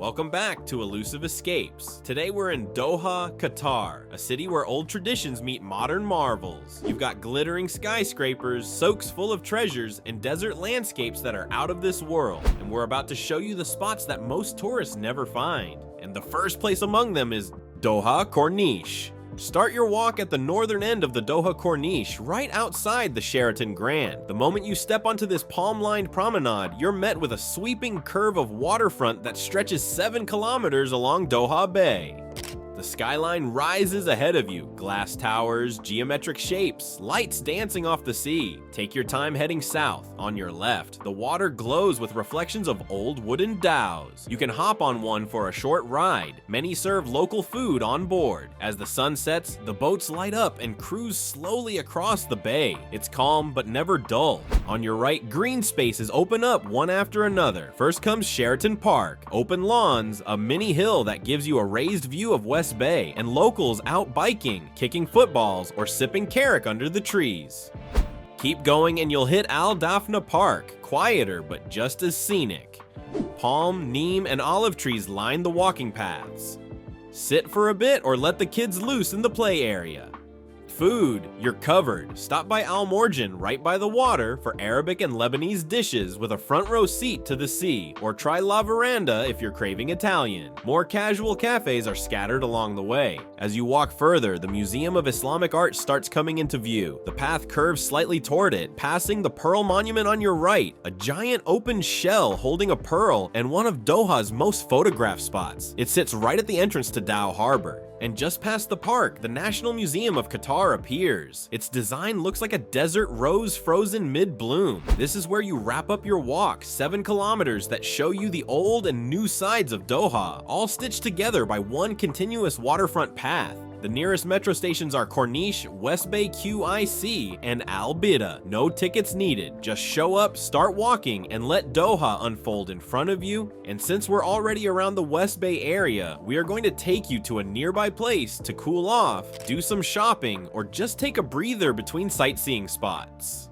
Welcome back to Elusive Escapes. Today we're in Doha, Qatar, a city where old traditions meet modern marvels. You've got glittering skyscrapers, souqs full of treasures, and desert landscapes that are out of this world. And we're about to show you the spots that most tourists never find. And the first place among them is Doha Corniche. Start your walk at the northern end of the Doha Corniche, right outside the Sheraton Grand. The moment you step onto this palm-lined promenade, you're met with a sweeping curve of waterfront that stretches 7 kilometers along Doha Bay. The skyline rises ahead of you. Glass towers, geometric shapes, lights dancing off the sea. Take your time heading south. On your left, the water glows with reflections of old wooden dhows. You can hop on one for a short ride. Many serve local food on board. As the sun sets, the boats light up and cruise slowly across the bay. It's calm but never dull. On your right, green spaces open up one after another. First comes Sheraton Park. Open lawns, a mini hill that gives you a raised view of West Bay, and locals out biking, kicking footballs, or sipping carrick under the trees. Keep going and you'll hit Al Dafna Park, quieter but just as scenic. Palm, neem, and olive trees line the walking paths. Sit for a bit or let the kids loose in the play area. Food, you're covered. Stop by Al Morjan right by the water for Arabic and Lebanese dishes with a front row seat to the sea, or try La Veranda if you're craving Italian. More casual cafes are scattered along the way. As you walk further, the Museum of Islamic Art starts coming into view. The path curves slightly toward it, passing the Pearl Monument on your right, a giant open shell holding a pearl and one of Doha's most photographed spots. It sits right at the entrance to Dow Harbor. And just past the park, the National Museum of Qatar appears. Its design looks like a desert rose frozen mid-bloom. This is where you wrap up your walk, 7 kilometers that show you the old and new sides of Doha, all stitched together by one continuous waterfront path. The nearest metro stations are Corniche, West Bay QIC, and Al Bida. No tickets needed. Just show up, start walking, and let Doha unfold in front of you. And since we're already around the West Bay area, we are going to take you to a nearby place to cool off, do some shopping, or just take a breather between sightseeing spots.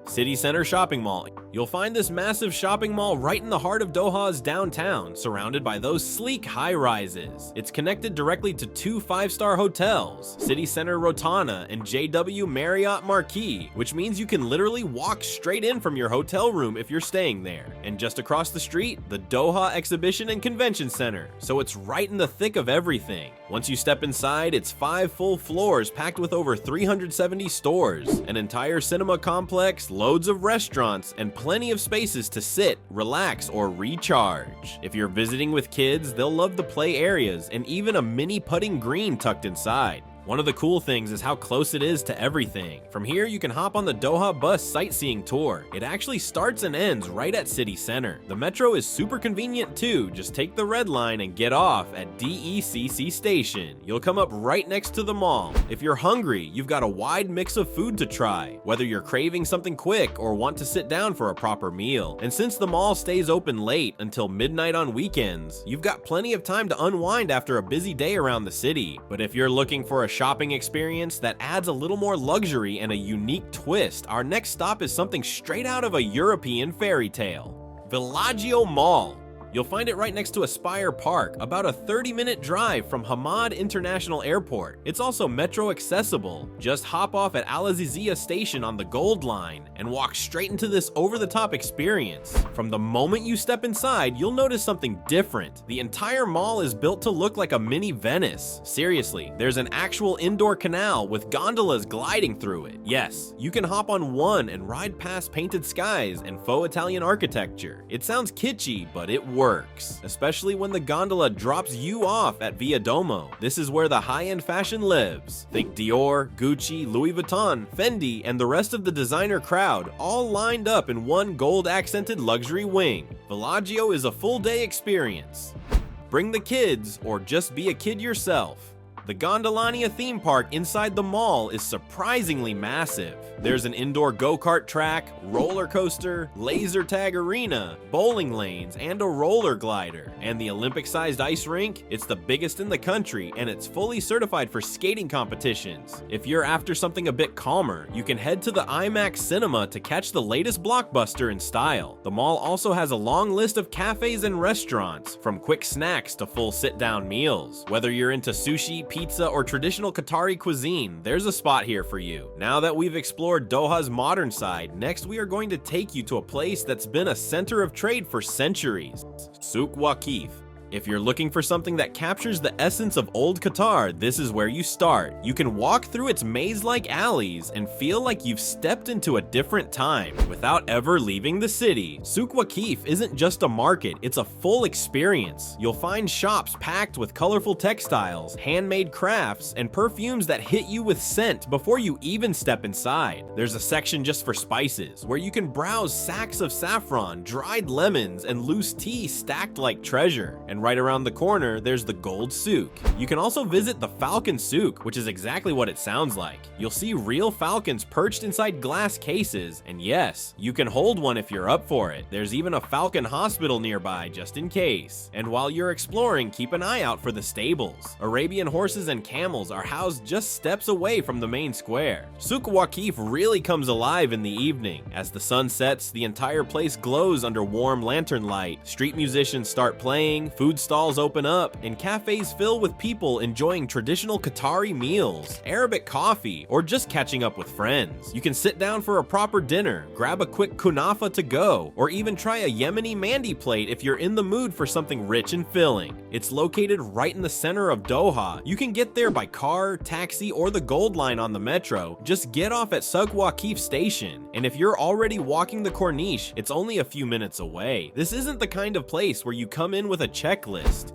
City Center Shopping Mall. You'll find this massive shopping mall right in the heart of Doha's downtown, surrounded by those sleek high-rises. It's connected directly to 2 5-star hotels, City Center Rotana and JW Marriott Marquis, which means you can literally walk straight in from your hotel room if you're staying there. And just across the street, the Doha Exhibition and Convention Center, so it's right in the thick of everything. Once you step inside, it's 5 full floors packed with over 370 stores, an entire cinema complex, loads of restaurants, and plenty of spaces to sit, relax, or recharge. If you're visiting with kids, they'll love the play areas and even a mini putting green tucked inside. One of the cool things is how close it is to everything. From here, you can hop on the Doha bus sightseeing tour. It actually starts and ends right at City Center. The metro is super convenient too. Just take the red line and get off at DECC station. You'll come up right next to the mall. If you're hungry, you've got a wide mix of food to try, whether you're craving something quick or want to sit down for a proper meal. And since the mall stays open late until midnight on weekends, you've got plenty of time to unwind after a busy day around the city. But if you're looking for a shopping experience that adds a little more luxury and a unique twist, our next stop is something straight out of a European fairy tale. Villaggio Mall. You'll find it right next to Aspire Park, about a 30-minute drive from Hamad International Airport. It's also metro accessible. Just hop off at Al Azizia station on the Gold Line and walk straight into this over-the-top experience. From the moment you step inside, you'll notice something different. The entire mall is built to look like a mini Venice. Seriously, there's an actual indoor canal with gondolas gliding through it. Yes, you can hop on one and ride past painted skies and faux Italian architecture. It sounds kitschy, but it works, especially when the gondola drops you off at Via Domo. This is where the high-end fashion lives. Think Dior, Gucci, Louis Vuitton, Fendi, and the rest of the designer crowd, all lined up in one gold-accented luxury wing. Villaggio is a full-day experience. Bring the kids, or just be a kid yourself. The Gondolania theme park inside the mall is surprisingly massive. There's an indoor go-kart track, roller coaster, laser tag arena, bowling lanes, and a roller glider. And the Olympic-sized ice rink, it's the biggest in the country, and it's fully certified for skating competitions. If you're after something a bit calmer, you can head to the IMAX Cinema to catch the latest blockbuster in style. The mall also has a long list of cafes and restaurants, from quick snacks to full sit-down meals. Whether you're into sushi, pizza, or traditional Qatari cuisine, there's a spot here for you. Now that we've explored Doha's modern side, next we are going to take you to a place that's been a center of trade for centuries, Souq Waqif. If you're looking for something that captures the essence of old Qatar, this is where you start. You can walk through its maze-like alleys and feel like you've stepped into a different time without ever leaving the city. Souq Waqif isn't just a market, it's a full experience. You'll find shops packed with colorful textiles, handmade crafts, and perfumes that hit you with scent before you even step inside. There's a section just for spices, where you can browse sacks of saffron, dried lemons, and loose tea stacked like treasure. And right around the corner, there's the Gold Souq. You can also visit the Falcon Souq, which is exactly what it sounds like. You'll see real falcons perched inside glass cases, and yes, you can hold one if you're up for it. There's even a falcon hospital nearby just in case. And while you're exploring, keep an eye out for the stables. Arabian horses and camels are housed just steps away from the main square. Souq Waqif really comes alive in the evening. As the sun sets, the entire place glows under warm lantern light. Street musicians start playing, food stalls open up, and cafes fill with people enjoying traditional Qatari meals, Arabic coffee, or just catching up with friends. You can sit down for a proper dinner, grab a quick kunafa to go, or even try a Yemeni mandi plate if you're in the mood for something rich and filling. It's located right in the center of Doha. You can get there by car, taxi, or the Gold Line on the metro. Just get off at Souq Waqif station, and if you're already walking the Corniche, it's only a few minutes away. This isn't the kind of place where you come in with a checklist.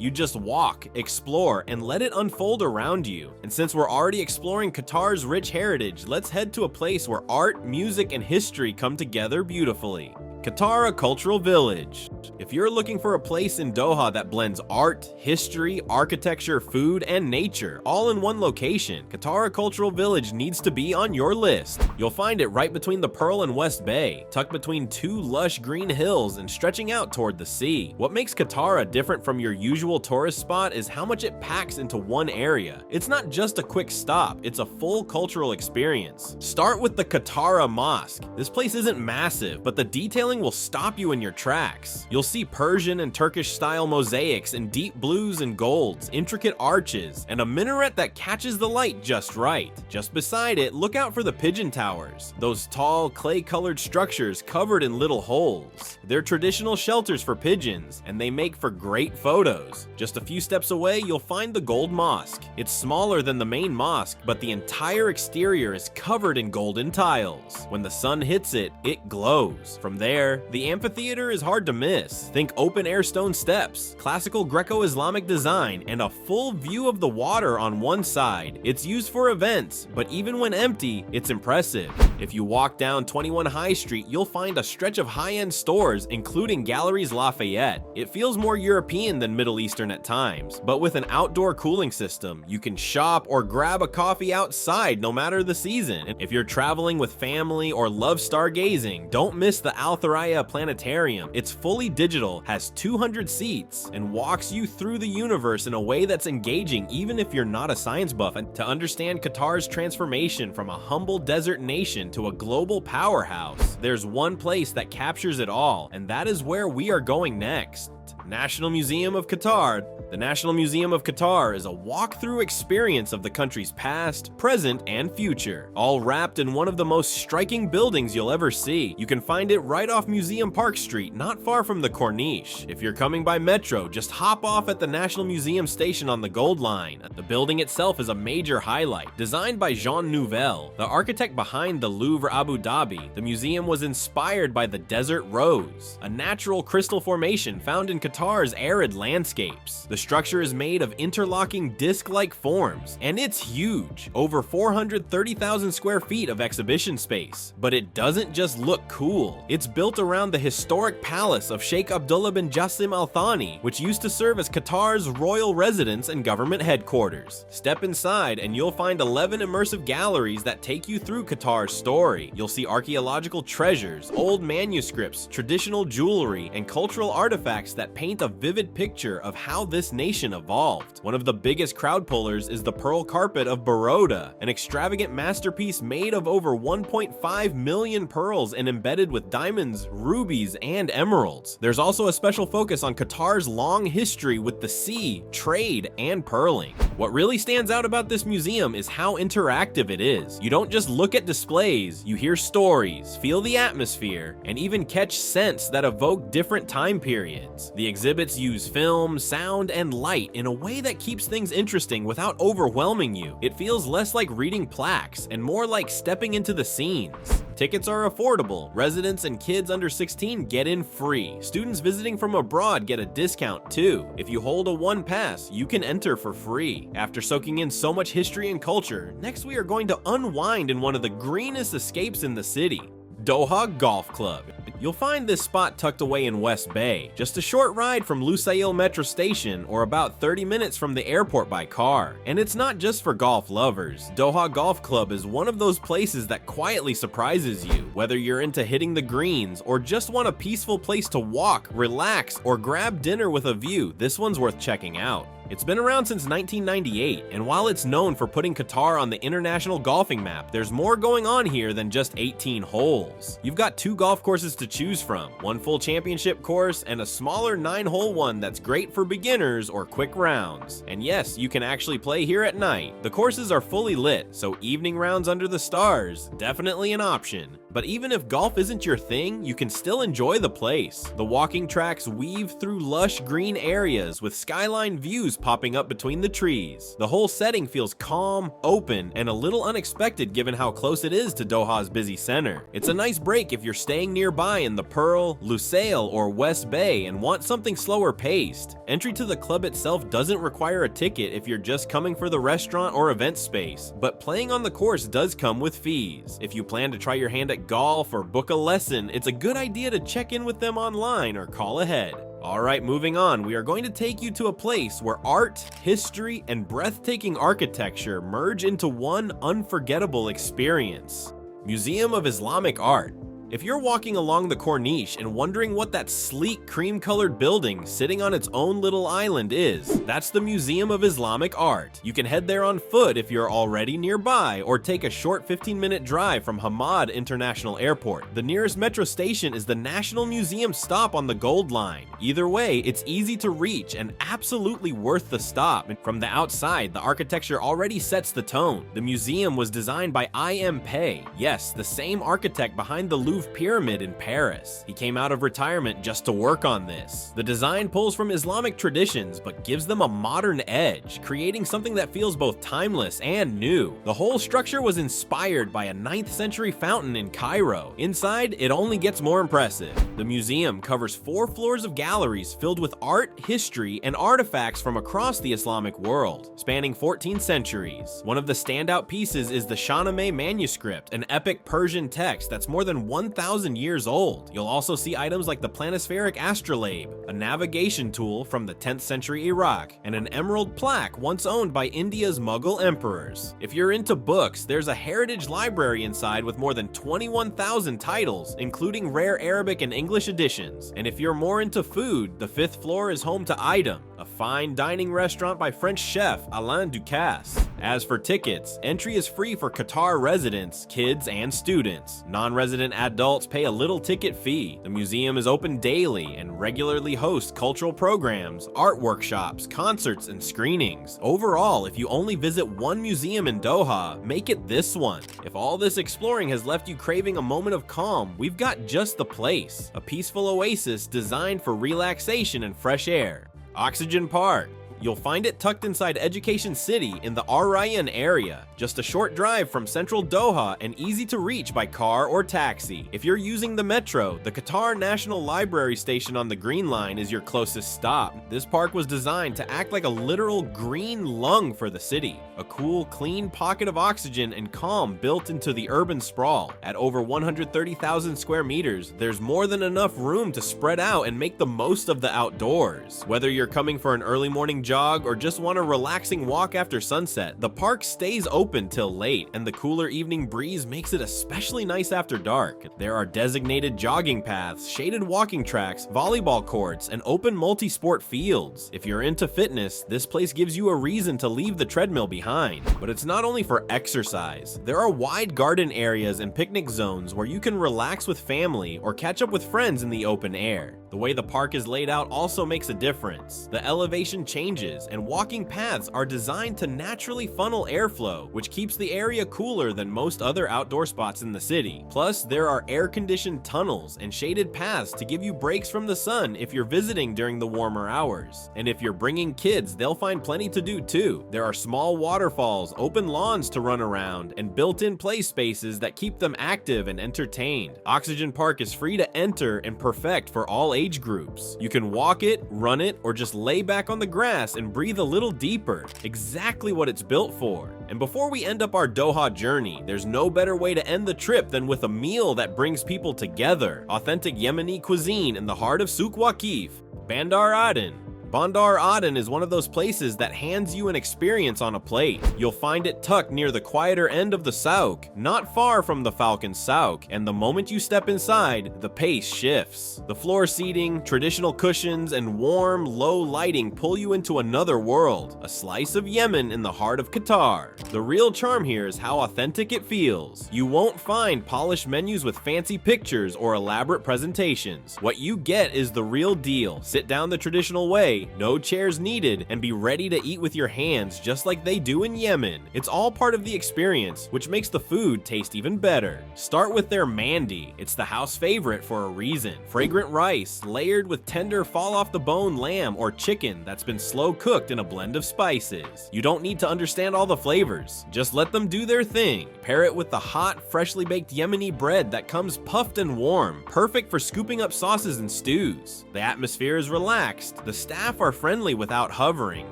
You just walk, explore, and let it unfold around you. And since we're already exploring Qatar's rich heritage, let's head to a place where art, music, and history come together beautifully. Katara Cultural Village. If you're looking for a place in Doha that blends art, history, architecture, food, and nature all in one location, Katara Cultural Village needs to be on your list. You'll find it right between the Pearl and West Bay, tucked between two lush green hills and stretching out toward the sea. What makes Katara different from your usual tourist spot is how much it packs into one area. It's not just a quick stop, it's a full cultural experience. Start with the Katara Mosque. This place isn't massive, but the detailing will stop you in your tracks. You'll see Persian and Turkish style mosaics in deep blues and golds, intricate arches, and a minaret that catches the light just right. Just beside it, look out for the pigeon towers, those tall clay-colored structures covered in little holes. They're traditional shelters for pigeons, and they make for great photos. Just a few steps away, you'll find the Gold Mosque. It's smaller than the main mosque, but the entire exterior is covered in golden tiles. When the sun hits it, it glows. From there, the amphitheater is hard to miss. Think open-air stone steps, classical Greco-Islamic design, and a full view of the water on one side. It's used for events, but even when empty, it's impressive. If you walk down 21 High Street, you'll find a stretch of high-end stores, including Galeries Lafayette. It feels more European than Middle Eastern at times, but with an outdoor cooling system, you can shop or grab a coffee outside no matter the season. If you're traveling with family or love stargazing, don't miss the Al Thuraya Planetarium. It's fully digital, has 200 seats, and walks you through the universe in a way that's engaging even if you're not a science buff. And to understand Qatar's transformation from a humble desert nation to a global powerhouse, there's one place that captures it all, and that is where we are going next. National Museum of Qatar. The National Museum of Qatar is a walk-through experience of the country's past, present, and future, all wrapped in one of the most striking buildings you'll ever see. You can find it right off Museum Park Street, not far from the Corniche. If you're coming by metro, just hop off at the National Museum station on the Gold Line. The building itself is a major highlight. Designed by Jean Nouvel, the architect behind the Louvre Abu Dhabi, the museum was inspired by the Desert Rose, a natural crystal formation found in in Qatar's arid landscapes. The structure is made of interlocking disc-like forms, and it's huge, over 430,000 square feet of exhibition space. But it doesn't just look cool. It's built around the historic palace of Sheikh Abdullah bin Jassim Al Thani, which used to serve as Qatar's royal residence and government headquarters. Step inside and you'll find 11 immersive galleries that take you through Qatar's story. You'll see archaeological treasures, old manuscripts, traditional jewelry, and cultural artifacts that paint a vivid picture of how this nation evolved. One of the biggest crowd pullers is the Pearl Carpet of Baroda, an extravagant masterpiece made of over 1.5 million pearls and embedded with diamonds, rubies, and emeralds. There's also a special focus on Qatar's long history with the sea, trade, and pearling. What really stands out about this museum is how interactive it is. You don't just look at displays, you hear stories, feel the atmosphere, and even catch scents that evoke different time periods. The exhibits use film, sound, and light in a way that keeps things interesting without overwhelming you. It feels less like reading plaques and more like stepping into the scenes. Tickets are affordable. Residents and kids under 16 get in free. Students visiting from abroad get a discount too. If you hold a one pass, you can enter for free. After soaking in so much history and culture, next we are going to unwind in one of the greenest escapes in the city, Doha Golf Club. You'll find this spot tucked away in West Bay, just a short ride from Lusail Metro Station or about 30 minutes from the airport by car. And it's not just for golf lovers. Doha Golf Club is one of those places that quietly surprises you. Whether you're into hitting the greens or just want a peaceful place to walk, relax, or grab dinner with a view, this one's worth checking out. It's been around since 1998, and while it's known for putting Qatar on the international golfing map, there's more going on here than just 18 holes. You've got 2 golf courses to choose from, one full championship course and a smaller 9-hole one that's great for beginners or quick rounds. And yes, you can actually play here at night. The courses are fully lit, so evening rounds under the stars, definitely an option. But even if golf isn't your thing, you can still enjoy the place. The walking tracks weave through lush green areas with skyline views popping up between the trees. The whole setting feels calm, open, and a little unexpected given how close it is to Doha's busy center. It's a nice break if you're staying nearby in the Pearl, Lusail, or West Bay and want something slower paced. Entry to the club itself doesn't require a ticket if you're just coming for the restaurant or event space, but playing on the course does come with fees. If you plan to try your hand at golf or book a lesson, it's a good idea to check in with them online or call ahead. Alright, moving on, we are going to take you to a place where art, history, and breathtaking architecture merge into one unforgettable experience. Museum of Islamic Art. If you're walking along the Corniche and wondering what that sleek cream-colored building sitting on its own little island is, that's the Museum of Islamic Art. You can head there on foot if you're already nearby, or take a short 15-minute drive from Hamad International Airport. The nearest metro station is the National Museum stop on the Gold Line. Either way, it's easy to reach and absolutely worth the stop. And from the outside, the architecture already sets the tone. The museum was designed by I.M. Pei, yes, the same architect behind the Louvre Pyramid in Paris. He came out of retirement just to work on this. The design pulls from Islamic traditions but gives them a modern edge, creating something that feels both timeless and new. The whole structure was inspired by a 9th century fountain in Cairo. Inside, it only gets more impressive. The museum covers 4 floors of galleries filled with art, history, and artifacts from across the Islamic world, spanning 14 centuries. One of the standout pieces is the Shahnameh manuscript, an epic Persian text that's more than 1,000 years old. You'll also see items like the planispheric astrolabe, a navigation tool from the 10th century Iraq, and an emerald plaque once owned by India's Mughal emperors. If you're into books, there's a heritage library inside with more than 21,000 titles, including rare Arabic and English editions. And if you're more into food, the 5th floor is home to Idem, a fine dining restaurant by French chef Alain Ducasse. As for tickets, entry is free for Qatar residents, kids, and students. Non-resident adults pay a little ticket fee. The museum is open daily and regularly hosts cultural programs, art workshops, concerts, and screenings. Overall, if you only visit one museum in Doha, make it this one. If all this exploring has left you craving a moment of calm, we've got just the place. A peaceful oasis designed for relaxation and fresh air. Oxygen Park. You'll find it tucked inside Education City in the Arabian area, just a short drive from central Doha and easy to reach by car or taxi. If you're using the metro, the Qatar National Library station on the Green Line is your closest stop. This park was designed to act like a literal green lung for the city, a cool, clean pocket of oxygen and calm built into the urban sprawl. At over 130,000 square meters, there's more than enough room to spread out and make the most of the outdoors. Whether you're coming for an early morning jog or just want a relaxing walk after sunset, the park stays open till late, and the cooler evening breeze makes it especially nice after dark. There are designated jogging paths, shaded walking tracks, volleyball courts, and open multi-sport fields. If you're into fitness, this place gives you a reason to leave the treadmill behind. But it's not only for exercise. There are wide garden areas and picnic zones where you can relax with family or catch up with friends in the open air. The way the park is laid out also makes a difference. The elevation changes, and walking paths are designed to naturally funnel airflow, which keeps the area cooler than most other outdoor spots in the city. Plus, there are air-conditioned tunnels and shaded paths to give you breaks from the sun if you're visiting during the warmer hours. And if you're bringing kids, they'll find plenty to do too. There are small waterfalls, open lawns to run around, and built-in play spaces that keep them active and entertained. Oxygen Park is free to enter and perfect for all age groups. You can walk it, run it, or just lay back on the grass and breathe a little deeper. Exactly what it's built for. And before we end up our Doha journey, there's no better way to end the trip than with a meal that brings people together. Authentic Yemeni cuisine in the heart of Souq Waqif, Bandar Aden. Bandar Aden is one of those places that hands you an experience on a plate. You'll find it tucked near the quieter end of the Souq, not far from the Falcon Souq, and the moment you step inside, the pace shifts. The floor seating, traditional cushions, and warm, low lighting pull you into another world, a slice of Yemen in the heart of Qatar. The real charm here is how authentic it feels. You won't find polished menus with fancy pictures or elaborate presentations. What you get is the real deal. Sit down the traditional way, no chairs needed, and be ready to eat with your hands just like they do in Yemen. It's all part of the experience, which makes the food taste even better. Start with their mandi. It's the house favorite for a reason. Fragrant rice, layered with tender fall-off-the-bone lamb or chicken that's been slow cooked in a blend of spices. You don't need to understand all the flavors. Just let them do their thing. Pair it with the hot, freshly baked Yemeni bread that comes puffed and warm, perfect for scooping up sauces and stews. The atmosphere is relaxed. The staff are friendly without hovering,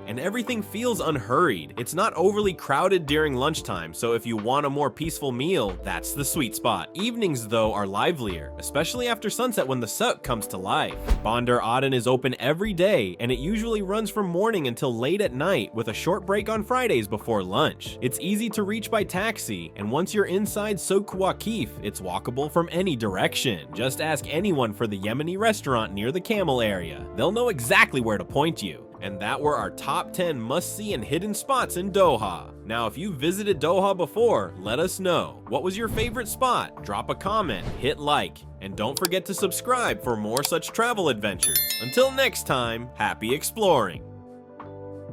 and everything feels unhurried. It's not overly crowded during lunchtime, so if you want a more peaceful meal, that's the sweet spot. Evenings, though, are livelier, especially after sunset when the Souq comes to life. Bandar Aden is open every day, and it usually runs from morning until late at night, with a short break on Fridays before lunch. It's easy to reach by taxi, and once you're inside Souq Waqif, it's walkable from any direction. Just ask anyone for the Yemeni restaurant near the Camel area. They'll know exactly where to point you. And that were our top 10 must-see and hidden spots in Doha. Now, if you've visited Doha before, let us know. What was your favorite spot? Drop a comment, hit like, and don't forget to subscribe for more such travel adventures. Until next time, happy exploring!